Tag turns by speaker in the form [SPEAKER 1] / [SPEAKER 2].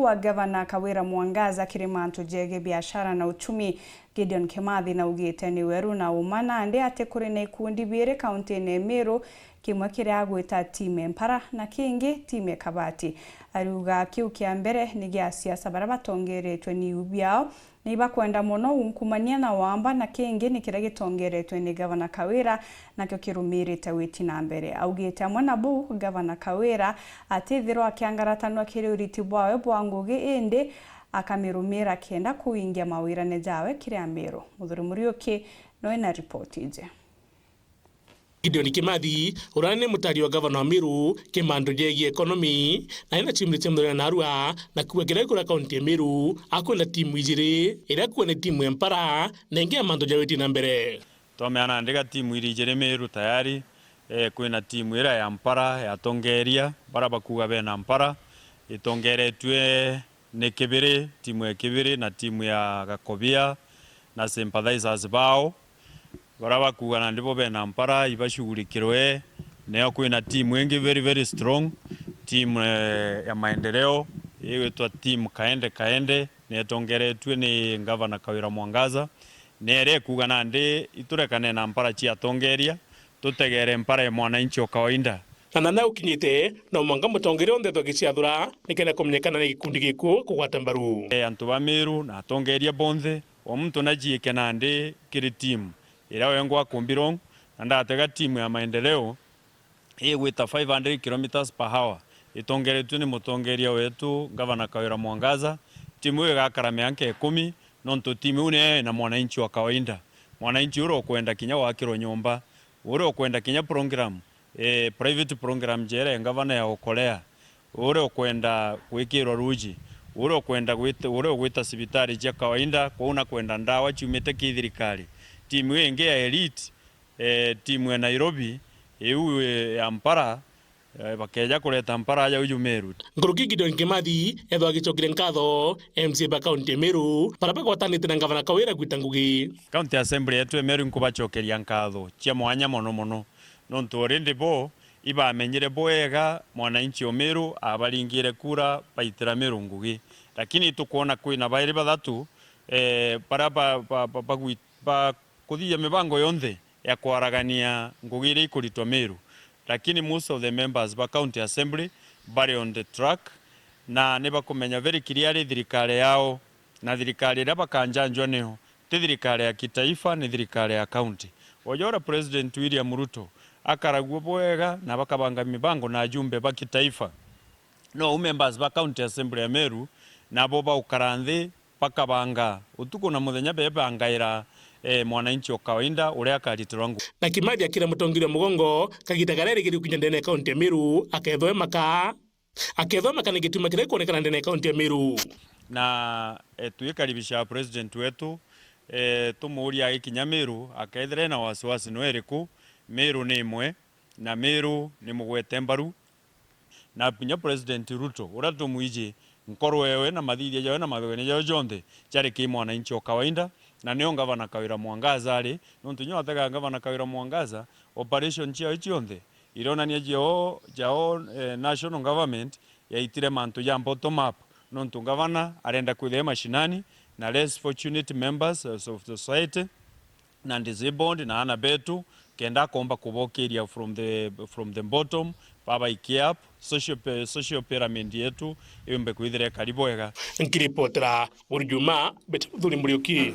[SPEAKER 1] wa gavana KAWIRA Mwangaza kirimantu jege biashara na uchumi GIDEO Kimathi na AUGITE ni weru na umana ande ate kuri na ikundi bire kaunti ne MERU KIMWE kiri agwita time mpara na KINGI time kabati aruga kiu kia mbere ni gia siasa bara batongeretwe ni ubiao niba kwenda muno unkumania na wamba na KINGI ni kira gitongeretwe ni gavana KAWIRA na kyo kirumirite witi na mbere AUGITE amwana bu gavana KAWIRA atithiro Atiangaratanua kiri uriti bwawe bwangugi indi akamirumira kenda kuingia mawira nejawe kiri ya MERU. Muthuri Muriuki no ina ripoti ije.
[SPEAKER 2] GIDEO Kimathi urane mutari wa gavana wa MERU kimando jegi economy na ina timu ya NAARA na kuwekera kura kaunti ya MERU akwenda timu ijire ira kuone timu empara na ingia mando jaweti na mbere.
[SPEAKER 3] Tomeana ndega timu ijire MERU tayari kwina timu ira ya mpara ya tongeria baraba kuga bena mpara itongeretwe ne KIRI timu ya KIRI na timu ya KWIYA na sympathizers bao baraba kuga na ndipo bena mpara ibashughulikirwe neo kwina timu wengi very strong timu ya maendeleo yetwa timu kaende netongeretwe ni gavana KAWIRA Mwangaza nere kuga na ndi iturekane na mpara chia tongeria tutegere mpara ya mwananchi wa kawaida
[SPEAKER 2] na ukinyite na mwanga mutongere onde togiciathura nikena kumenyekana na gikundi giku kugwata mbaru
[SPEAKER 3] antu ba MERU na tongeria bonthe o muntu najiike na ndi kiri timu ira wengwa kumbirong ndatega timu ya maendeleo gwita 500 km/h itongeretwe ni mutongeria wetu gavana KAWIRA Mwangaza timu iyo gakarame anke 10 nonto timu une na mwananchi wa kawaida mwananchi uro kwenda kinya wakiro nyumba uro kwenda kinya program private program jere gavana ya okolea uro kwenda kwikirwa ruji uro kwenda gwita sibitari ya kawaida kwa kwenda ndawa chumete kithirikali timu yenge ya elite timu ya Nairobi ya mpara bakeja kuleta mpara ya uyu MERU
[SPEAKER 2] nguruki GIDEO Kimathi ethwa gicokire nkatho MC ba county MERU parapa gwatanite na gavana KAWIRA gwitangugi
[SPEAKER 3] county assembly yetu MERU nkubacokeria nkatho cia mwanya mono nontu rindi bo iba menyire boega mwananchi wa MERU abalingire kura baitira MERU ngugi lakini tukuona kwina bairi bathatu parapa kuthia mibango yonthe ya kwaragania ngugire ikuritwa MERU lakini most of the members ba county assembly bari on the track na neba kumenya very clearly thirikari yao na thirikari ira bakanjanjwa neho ti thirikari ya kitaifa ni thirikari ya county ojora president William Ruto akaragwo boega na bakabanga mibango na ajumbe ba kitaifa no members ba county assembly ya MERU na boba ukaranthi bakabanga utuko na muthenya bebangaira mwananchi wa kawaida uria akaritirwa ngu
[SPEAKER 2] na Kimathi akira mutongire mugongo kagita garere giri kunya ndene county ya MERU akethwe maka ni gituma kire kuonekana ndene county ya MERU
[SPEAKER 3] na tuikaribisha president wetu tumuria ikinya MERU akethere na wasiwasi no eriku MERU ni imwe na MERU ni mugwete mbaru na pinya president Ruto urato muije nkoro wewe na mathithia jawe na mathogene jawe jonthe chari ki mwananchi wa kawaida na nio gavana KAWIRA Mwangaza ari nontu nyo atega gavana KAWIRA Mwangaza operation chia ichionthe ironania jao national government yaitire mantu ya bottom up nontu gavana arenda kwithia mashinani na less fortunate members of the society na disabled na ana betu kenda komba kubokeria from the bottom baba ikiap social pyramid yetu imbe kwithire karibu wega
[SPEAKER 2] nkiripotera urjuma betu Muriuki.